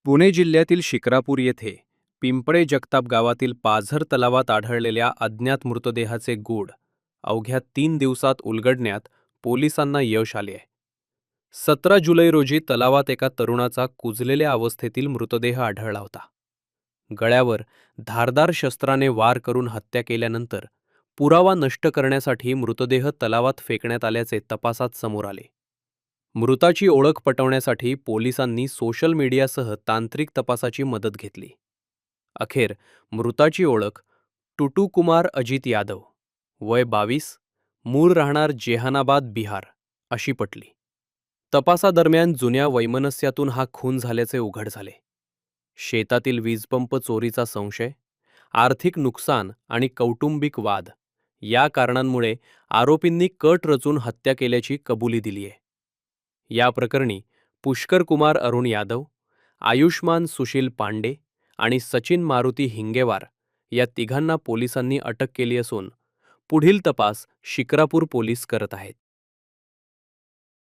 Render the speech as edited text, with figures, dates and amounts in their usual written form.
पुणे जिल्ह्यातील शिक्रापूर येथे पिंपळे जगताप गावातील पाझर तलावात आढळलेल्या अज्ञात मृतदेहाचे गूढ अवघ्या 3 दिवसात उलगडण्यात पोलिसांना यश आले आहे. 17 जुलै रोजी तलावात एका तरुणाचा कुजलेल्या अवस्थेतील मृतदेह आढळला होता. गळ्यावर धारदार शस्त्राने वार करून हत्या केल्यानंतर पुरावा नष्ट करण्यासाठी मृतदेह तलावात फेकण्यात आल्याचे तपासात समोर आले. मृताची ओळख पटवण्यासाठी पोलिसांनी सोशल मीडियासह तांत्रिक तपासाची मदत घेतली. अखेर मृताची ओळख टुटू कुमार अजित यादव, वय 22, मूळ राहणार जेहानाबाद, बिहार अशी पटली. तपासादरम्यान जुन्या वैमनस्यातून हा खून झाल्याचे उघड झाले. शेतातील वीजपंप चोरीचा संशय, आर्थिक नुकसान आणि कौटुंबिक वाद या कारणांमुळे आरोपींनी कट रचून हत्या केल्याची कबुली दिली आहे. या प्रकरणी पुष्कर कुमार अरुण यादव, आयुष्मान सुशील पांडे आणि सचिन मारुती हिंगेवार या तिघांना पोलिसांनी अटक केली असून पुढील तपास शिक्रापूर पोलीस करत आहेत.